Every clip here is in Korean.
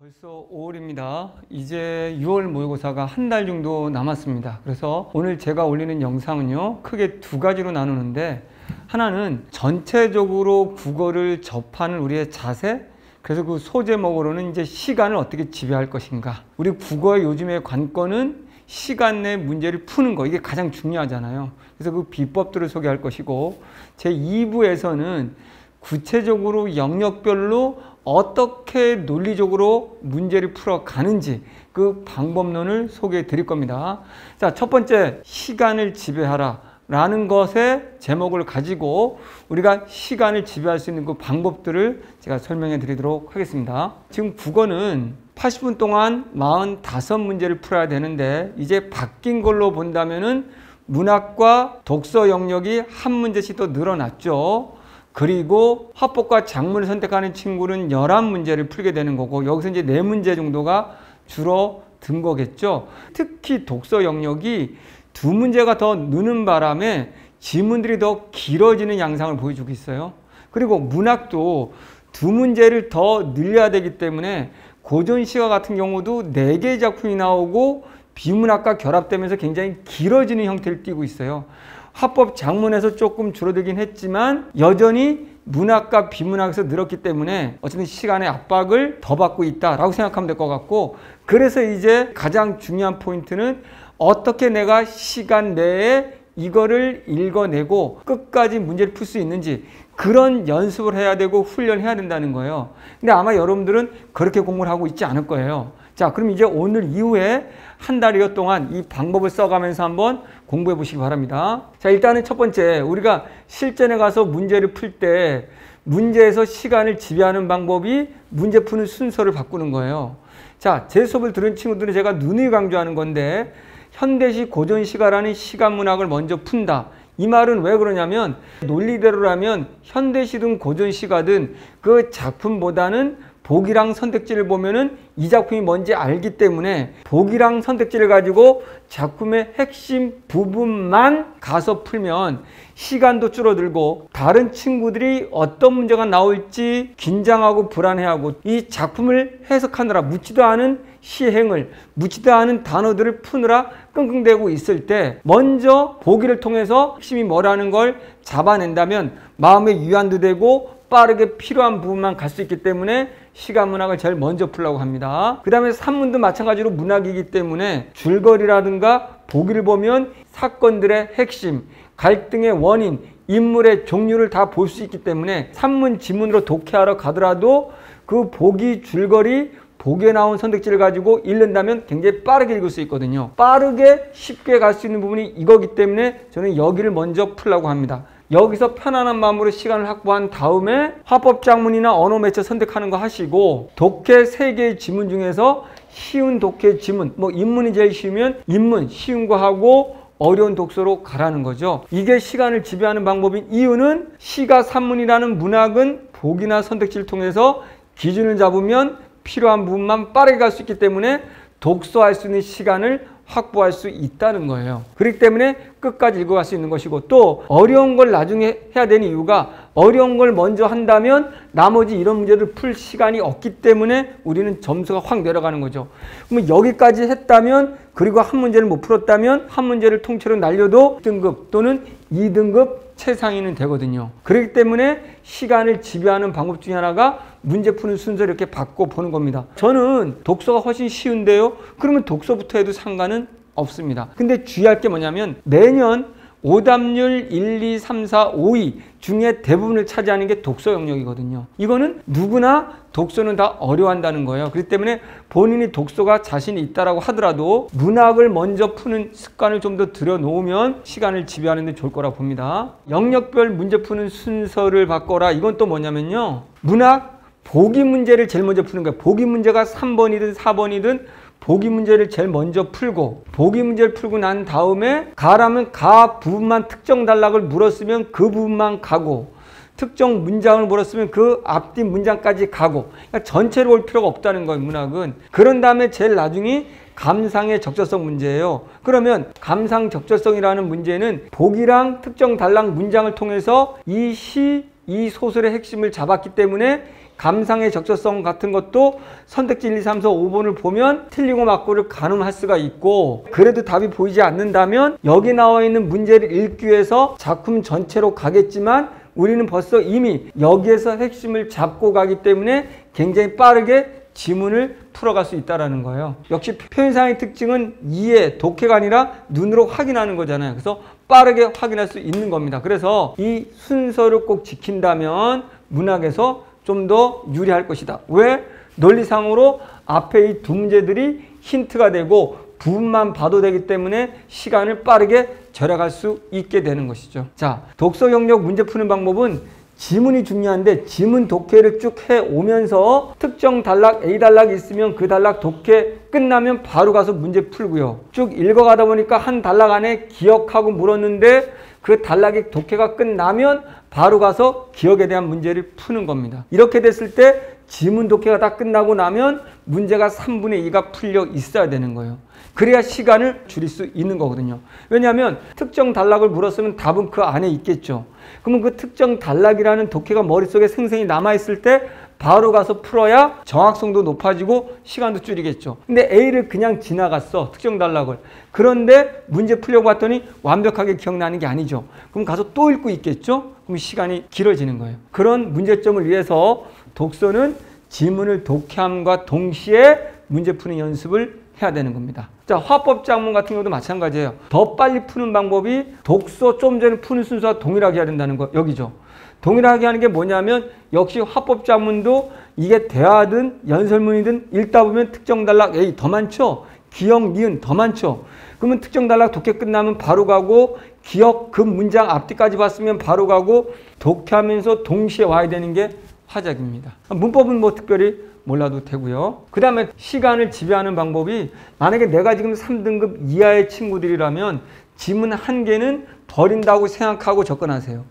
벌써 5월입니다. 이제 6월 모의고사가 한 달 정도 남았습니다. 그래서 오늘 제가 올리는 영상은요, 크게 두 가지로 나누는데, 하나는 전체적으로 국어를 접하는 우리의 자세, 그래서 그 소제목으로는 이제 시간을 어떻게 지배할 것인가. 우리 국어의 요즘의 관건은 시간 내 문제를 푸는 거, 이게 가장 중요하잖아요. 그래서 그 비법들을 소개할 것이고, 제 2부에서는 구체적으로 영역별로 어떻게 논리적으로 문제를 풀어가는지 그 방법론을 소개해 드릴 겁니다. 자, 첫 번째, 시간을 지배하라 라는 것의 제목을 가지고 우리가 시간을 지배할 수 있는 그 방법들을 제가 설명해 드리도록 하겠습니다. 지금 국어는 80분 동안 45문제를 풀어야 되는데, 이제 바뀐 걸로 본다면은 문학과 독서 영역이 한 문제씩 더 늘어났죠. 그리고 화법과 작문을 선택하는 친구는 11문제를 풀게 되는 거고, 여기서 이제 4문제 정도가 줄어든 거겠죠. 특히 독서 영역이 2문제가 더 느는 바람에 지문들이 더 길어지는 양상을 보여주고 있어요. 그리고 문학도 2문제를 더 늘려야 되기 때문에 고전시가 같은 경우도 4개의 작품이 나오고 비문학과 결합되면서 굉장히 길어지는 형태를 띠고 있어요. 화법 작문에서 조금 줄어들긴 했지만 여전히 문학과 비문학에서 늘었기 때문에 어쨌든 시간의 압박을 더 받고 있다라고 생각하면 될 것 같고, 그래서 이제 가장 중요한 포인트는 어떻게 내가 시간 내에 이거를 읽어내고 끝까지 문제를 풀 수 있는지, 그런 연습을 해야 되고 훈련해야 된다는 거예요. 근데 아마 여러분들은 그렇게 공부를 하고 있지 않을 거예요. 자, 그럼 이제 오늘 이후에 한 달여 동안 이 방법을 써가면서 한번 공부해 보시기 바랍니다. 자, 일단은 첫 번째, 우리가 실전에 가서 문제를 풀 때 문제에서 시간을 지배하는 방법이 문제 푸는 순서를 바꾸는 거예요. 자, 제 수업을 들은 친구들은 제가 누누이 강조하는 건데, 현대시 고전시가라는 시간문학을 먼저 푼다. 이 말은 왜 그러냐면, 논리대로라면 현대시든 고전시가든 그 작품보다는 보기랑 선택지를 보면은 이 작품이 뭔지 알기 때문에 보기랑 선택지를 가지고 작품의 핵심 부분만 가서 풀면 시간도 줄어들고, 다른 친구들이 어떤 문제가 나올지 긴장하고 불안해하고, 이 작품을 해석하느라 묻지도 않은 시행을, 묻지도 않은 단어들을 푸느라 끙끙대고 있을 때 먼저 보기를 통해서 핵심이 뭐라는 걸 잡아낸다면 마음의 위안도 되고 빠르게 필요한 부분만 갈 수 있기 때문에 시간문학을 제일 먼저 풀라고 합니다. 그 다음에 산문도 마찬가지로 문학이기 때문에 줄거리라든가 보기를 보면 사건들의 핵심, 갈등의 원인, 인물의 종류를 다 볼 수 있기 때문에 산문, 지문으로 독해하러 가더라도 그 보기, 줄거리, 보기에 나온 선택지를 가지고 읽는다면 굉장히 빠르게 읽을 수 있거든요. 빠르게 쉽게 갈 수 있는 부분이 이거기 때문에 저는 여기를 먼저 풀라고 합니다. 여기서 편안한 마음으로 시간을 확보한 다음에 화법 작문이나 언어 매체 선택하는 거 하시고, 독해 3개의 지문 중에서 쉬운 독해 지문, 인문이 제일 쉬우면 인문, 쉬운 거 하고 어려운 독서로 가라는 거죠. 이게 시간을 지배하는 방법인 이유는, 시가 산문이라는 문학은 보기나 선택지를 통해서 기준을 잡으면 필요한 부분만 빠르게 갈 수 있기 때문에 독서할 수 있는 시간을 확보할 수 있다는 거예요. 그렇기 때문에 끝까지 읽어갈 수 있는 것이고, 또 어려운 걸 나중에 해야 되는 이유가, 어려운 걸 먼저 한다면 나머지 이런 문제를 풀 시간이 없기 때문에 우리는 점수가 확 내려가는 거죠. 그러면 여기까지 했다면, 그리고 한 문제를 못 풀었다면 한 문제를 통째로 날려도 1등급 또는 2등급 최상위는 되거든요. 그렇기 때문에 시간을 지배하는 방법 중에 하나가 문제 푸는 순서를 이렇게 바꿔 보는 겁니다. 저는 독서가 훨씬 쉬운데요, 그러면 독서부터 해도 상관은 없습니다. 근데 주의할 게 뭐냐면, 매년 오답률 1, 2, 3, 4, 5위 중에 대부분을 차지하는 게 독서 영역이거든요. 이거는 누구나 독서는 다 어려워한다는 거예요. 그렇기 때문에 본인이 독서가 자신이 있다라고 하더라도 문학을 먼저 푸는 습관을 좀 더 들여놓으면 시간을 지배하는 데 좋을 거라 봅니다. 영역별 문제 푸는 순서를 바꿔라. 이건 또 뭐냐면요, 문학 보기 문제를 제일 먼저 푸는 거예요. 보기 문제가 3번이든 4번이든 보기 문제를 제일 먼저 풀고, 보기 문제를 풀고 난 다음에 가라면 가 부분만 특정 단락을 물었으면 그 부분만 가고, 특정 문장을 물었으면 그 앞뒤 문장까지 가고, 그러니까 전체를 볼 필요가 없다는 거예요, 문학은. 그런 다음에 제일 나중에 감상의 적절성 문제예요. 그러면 감상 적절성이라는 문제는 보기랑 특정 단락 문장을 통해서 이 시, 이 소설의 핵심을 잡았기 때문에 감상의 적절성 같은 것도 선택지 1, 2, 3, 4, 5번을 보면 틀리고 맞고를 가늠할 수가 있고, 그래도 답이 보이지 않는다면 여기 나와 있는 문제를 읽기 위해서 작품 전체로 가겠지만 우리는 벌써 이미 여기에서 핵심을 잡고 가기 때문에 굉장히 빠르게 지문을 풀어갈 수 있다는 거예요. 역시 표현상의 특징은 이해, 독해가 아니라 눈으로 확인하는 거잖아요. 그래서 빠르게 확인할 수 있는 겁니다. 그래서 이 순서를 꼭 지킨다면 문학에서 좀 더 유리할 것이다. 왜? 논리상으로 앞에 이 두 문제들이 힌트가 되고 부분만 봐도 되기 때문에 시간을 빠르게 절약할 수 있게 되는 것이죠. 자, 독서 영역 문제 푸는 방법은 지문이 중요한데 지문 독해를 쭉 해오면서 특정 단락, A 단락이 있으면 그 단락 독해 끝나면 바로 가서 문제 풀고요. 쭉 읽어가다 보니까 한 단락 안에 기억하고 물었는데 그 단락의 독해가 끝나면 바로 가서 기억에 대한 문제를 푸는 겁니다. 이렇게 됐을 때 지문 독해가 다 끝나고 나면 문제가 3분의 2가 풀려 있어야 되는 거예요. 그래야 시간을 줄일 수 있는 거거든요. 왜냐하면 특정 단락을 물었으면 답은 그 안에 있겠죠. 그러면 그 특정 단락이라는 독해가 머릿속에 생생히 남아있을 때 바로 가서 풀어야 정확성도 높아지고 시간도 줄이겠죠. 근데 A를 그냥 지나갔어, 특정 단락을. 그런데 문제 풀려고 봤더니 완벽하게 기억나는 게 아니죠. 그럼 가서 또 읽고 있겠죠? 그럼 시간이 길어지는 거예요. 그런 문제점을 위해서 독서는 지문을 독해함과 동시에 문제 푸는 연습을 해야 되는 겁니다. 자, 화법 작문 같은 경우도 마찬가지예요. 더 빨리 푸는 방법이 독서 좀 전에 푸는 순서와 동일하게 해야 된다는 거 여기죠. 동일하게 하는 게 뭐냐면 역시 화법 작문도 이게 대화든 연설문이든 읽다 보면 특정 단락 A 더 많죠. 기억, 니은 더 많죠. 그러면 특정 단락 독해 끝나면 바로 가고 기억 그 문장 앞뒤까지 봤으면 바로 가고 독해하면서 동시에 와야 되는 게 화작입니다. 문법은 뭐 특별히 몰라도 되고요. 그 다음에 시간을 지배하는 방법이 만약에 내가 지금 3등급 이하의 친구들이라면 지문 한 개는 버린다고 생각하고 접근하세요.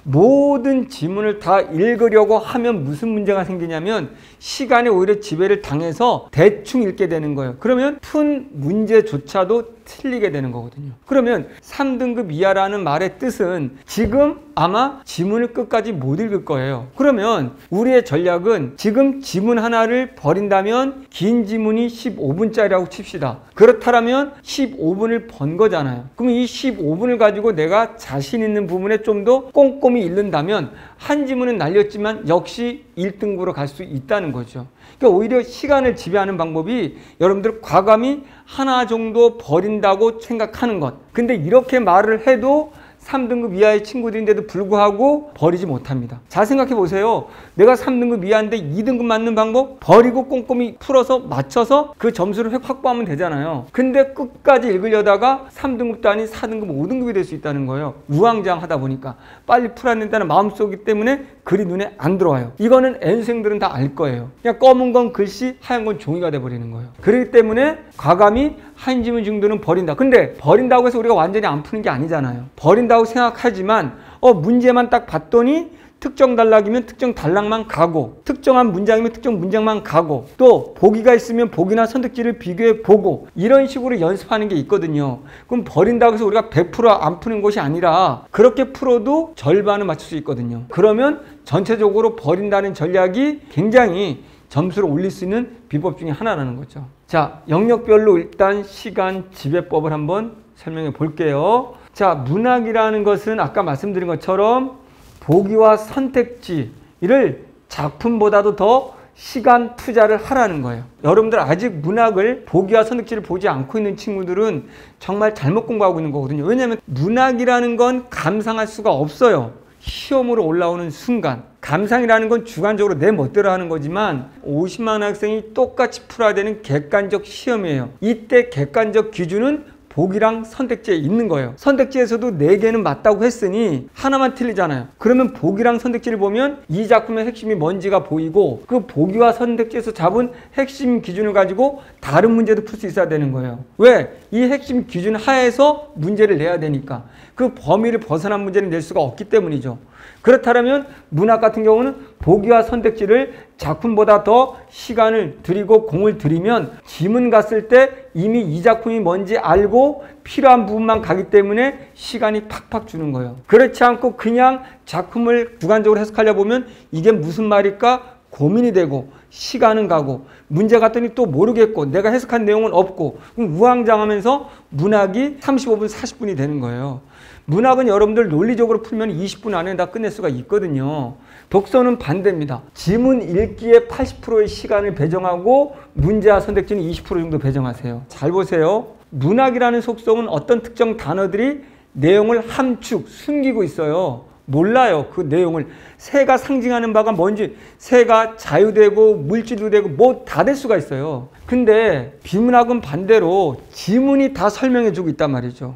모든 지문을 다 읽으려고 하면 무슨 문제가 생기냐면 시간에 오히려 지배를 당해서 대충 읽게 되는 거예요. 그러면 푼 문제조차도 틀리게 되는 거거든요. 그러면 3등급 이하라는 말의 뜻은 지금 아마 지문을 끝까지 못 읽을 거예요. 그러면 우리의 전략은 지금 지문 하나를 버린다면 긴 지문이 15분짜리라고 칩시다. 그렇다면 15분을 번 거잖아요. 그럼 이 15분을 가지고 내가 자신 있는 부분에 좀 더 꼼꼼히 읽는다면 한 지문은 날렸지만 역시 1등급으로 갈 수 있다는 거죠. 그러니까 오히려 시간을 지배하는 방법이 여러분들 과감히 하나 정도 버린다고 생각하는 것. 근데 이렇게 말을 해도 3등급 이하의 친구들인데도 불구하고 버리지 못합니다. 잘 생각해 보세요. 내가 3등급 이하인데 2등급 맞는 방법 버리고 꼼꼼히 풀어서 맞춰서 그 점수를 확보하면 되잖아요. 근데 끝까지 읽으려다가 3등급도 아닌 4등급, 5등급이 될 수 있다는 거예요. 우왕좌왕 하다 보니까 빨리 풀어야 된다는 마음속이기 때문에 글이 눈에 안 들어와요. 이거는 N생들은 다 알 거예요. 그냥 검은 건 글씨, 하얀 건 종이가 돼버리는 거예요. 그렇기 때문에 과감히 한 지문 정도는 버린다. 근데 버린다고 해서 우리가 완전히 안 푸는 게 아니잖아요. 버린다고 생각하지만 문제만 딱 봤더니 특정 단락이면 특정 단락만 가고 특정한 문장이면 특정 문장만 가고 또 보기가 있으면 보기나 선택지를 비교해 보고 이런 식으로 연습하는 게 있거든요. 그럼 버린다고 해서 우리가 100% 안 푸는 것이 아니라 그렇게 풀어도 절반은 맞출 수 있거든요. 그러면 전체적으로 버린다는 전략이 굉장히 점수를 올릴 수 있는 비법 중에 하나라는 거죠. 자, 영역별로 일단 시간 지배법을 한번 설명해 볼게요. 자, 문학이라는 것은 아까 말씀드린 것처럼 보기와 선택지를 작품보다도 더 시간 투자를 하라는 거예요. 여러분들 아직 문학을 보기와 선택지를 보지 않고 있는 친구들은 정말 잘못 공부하고 있는 거거든요. 왜냐하면 문학이라는 건 감상할 수가 없어요. 시험으로 올라오는 순간. 감상이라는 건 주관적으로 내 멋대로 하는 거지만 50만 학생이 똑같이 풀어야 되는 객관적 시험이에요. 이때 객관적 기준은 보기랑 선택지에 있는 거예요. 선택지에서도 4개는 맞다고 했으니 하나만 틀리잖아요. 그러면 보기랑 선택지를 보면 이 작품의 핵심이 뭔지가 보이고 그 보기와 선택지에서 잡은 핵심 기준을 가지고 다른 문제도 풀 수 있어야 되는 거예요. 왜? 이 핵심 기준 하에서 문제를 내야 되니까. 그 범위를 벗어난 문제를 낼 수가 없기 때문이죠. 그렇다면 문학 같은 경우는 보기와 선택지를 작품보다 더 시간을 들이고 공을 들이면 지문 갔을 때 이미 이 작품이 뭔지 알고 필요한 부분만 가기 때문에 시간이 팍팍 주는 거예요. 그렇지 않고 그냥 작품을 주관적으로 해석하려 보면 이게 무슨 말일까 고민이 되고 시간은 가고 문제 갔더니 또 모르겠고 내가 해석한 내용은 없고 우왕좌왕하면서 문학이 35분 40분이 되는 거예요. 문학은 여러분들 논리적으로 풀면 20분 안에 다 끝낼 수가 있거든요. 독서는 반대입니다. 지문 읽기에 80%의 시간을 배정하고 문제와 선택지는 20% 정도 배정하세요. 잘 보세요. 문학이라는 속성은 어떤 특정 단어들이 내용을 함축, 숨기고 있어요. 몰라요. 그 내용을. 새가 상징하는 바가 뭔지, 새가 자유되고 물질도 되고 뭐 다 될 수가 있어요. 근데 비문학은 반대로 지문이 다 설명해 주고 있단 말이죠.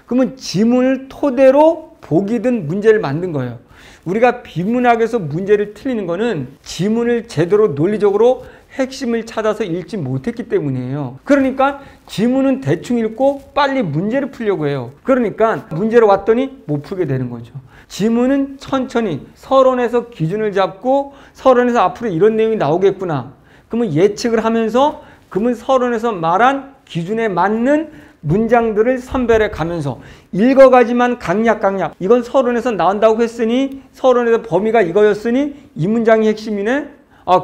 그러면 지문을 토대로 보기든 문제를 만든 거예요. 우리가 비문학에서 문제를 틀리는 거는 지문을 제대로 논리적으로 핵심을 찾아서 읽지 못했기 때문이에요. 그러니까 지문은 대충 읽고 빨리 문제를 풀려고 해요. 그러니까 문제로 왔더니 못 풀게 되는 거죠. 지문은 천천히 서론에서 기준을 잡고 서론에서 앞으로 이런 내용이 나오겠구나. 그러면 예측을 하면서 그러면 서론에서 말한 기준에 맞는 문장들을 선별해 가면서 읽어가지만 강약 이건 서론에서 나온다고 했으니 서론에서 범위가 이거였으니 이 문장이 핵심이네.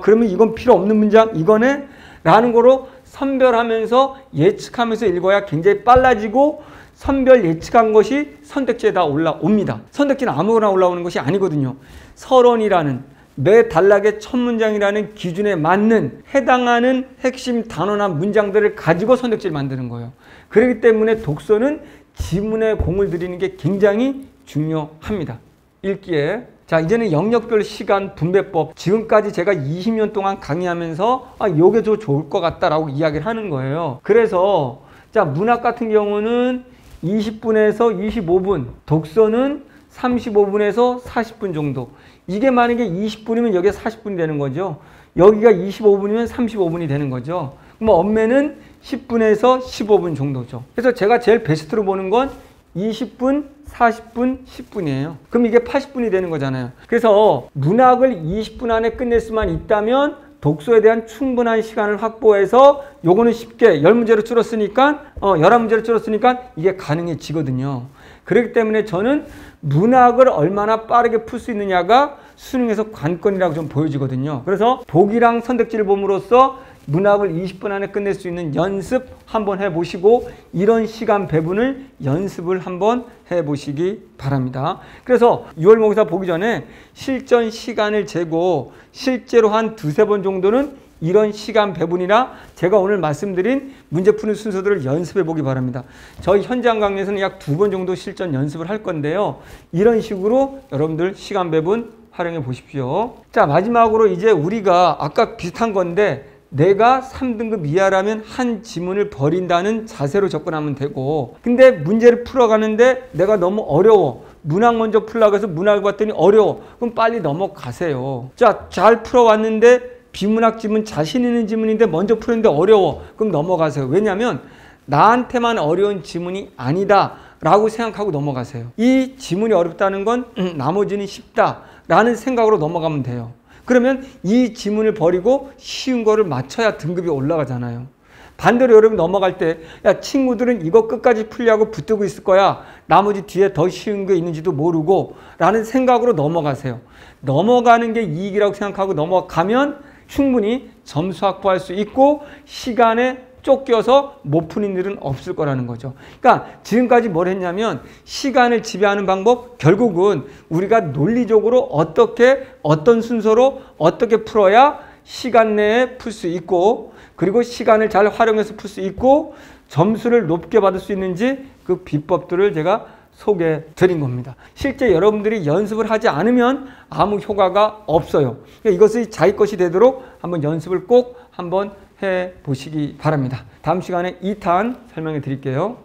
그러면 이건 필요 없는 문장 이거네 라는 거로 선별하면서 예측하면서 읽어야 굉장히 빨라지고 선별 예측한 것이 선택지에 다 올라옵니다. 선택지는 아무거나 올라오는 것이 아니거든요. 서론이라는 매 단락의 첫 문장이라는 기준에 맞는 해당하는 핵심 단어나 문장들을 가지고 선택지를 만드는 거예요. 그렇기 때문에 독서는 지문에 공을 들이는 게 굉장히 중요합니다. 읽기에. 자, 이제는 영역별 시간 분배법. 지금까지 제가 20년 동안 강의하면서 요게 더 좋을 것 같다라고 이야기를 하는 거예요. 그래서 자, 문학 같은 경우는 20분에서 25분, 독서는 35분에서 40분 정도. 이게 만약에 20분이면 여기가 40분이 되는 거죠. 여기가 25분이면 35분이 되는 거죠. 그럼 엄매는 10분에서 15분 정도죠. 그래서 제가 제일 베스트로 보는 건 20분, 40분, 10분이에요. 그럼 이게 80분이 되는 거잖아요. 그래서 문학을 20분 안에 끝낼 수만 있다면 독서에 대한 충분한 시간을 확보해서 요거는 쉽게 10문제로 줄었으니까 11문제로 줄었으니까 이게 가능해지거든요. 그렇기 때문에 저는 문학을 얼마나 빠르게 풀 수 있느냐가 수능에서 관건이라고 좀 보여지거든요. 그래서 보기랑 선택지를 봄으로써 문학을 20분 안에 끝낼 수 있는 연습 한번 해보시고 이런 시간 배분을 연습을 한번 해보시기 바랍니다. 그래서 6월 모의고사 보기 전에 실전 시간을 재고 실제로 한 두세 번 정도는 이런 시간 배분이나 제가 오늘 말씀드린 문제 푸는 순서들을 연습해 보기 바랍니다. 저희 현장 강의에서는 약 2번 정도 실전 연습을 할 건데요. 이런 식으로 여러분들 시간 배분 활용해 보십시오. 자, 마지막으로 이제 우리가 아까 비슷한 건데 내가 3등급 이하라면 한 지문을 버린다는 자세로 접근하면 되고, 근데 문제를 풀어가는데 내가 너무 어려워. 문학 먼저 풀라고 해서 문학을 봤더니 어려워. 그럼 빨리 넘어가세요. 자, 잘 풀어왔는데 비문학 지문 자신 있는 지문인데 먼저 풀었는데 어려워. 그럼 넘어가세요. 왜냐하면 나한테만 어려운 지문이 아니다 라고 생각하고 넘어가세요. 이 지문이 어렵다는 건 나머지는 쉽다 라는 생각으로 넘어가면 돼요. 그러면 이 지문을 버리고 쉬운 거를 맞춰야 등급이 올라가잖아요. 반대로 여러분 넘어갈 때 야, 친구들은 이거 끝까지 풀려고 붙들고 있을 거야. 나머지 뒤에 더 쉬운 게 있는지도 모르고 라는 생각으로 넘어가세요. 넘어가는 게 이익이라고 생각하고 넘어가면 충분히 점수 확보할 수 있고 시간에 쫓겨서 못 푸는 일은 없을 거라는 거죠. 그러니까 지금까지 뭘 했냐면 시간을 지배하는 방법, 결국은 우리가 논리적으로 어떻게 어떤 순서로 어떻게 풀어야 시간 내에 풀 수 있고 그리고 시간을 잘 활용해서 풀 수 있고 점수를 높게 받을 수 있는지 그 비법들을 제가 소개해 드린 겁니다. 실제 여러분들이 연습을 하지 않으면 아무 효과가 없어요. 그러니까 이것이 자기 것이 되도록 한번 연습을 꼭 한번 해 보시기 바랍니다. 다음 시간에 2탄 설명해 드릴게요.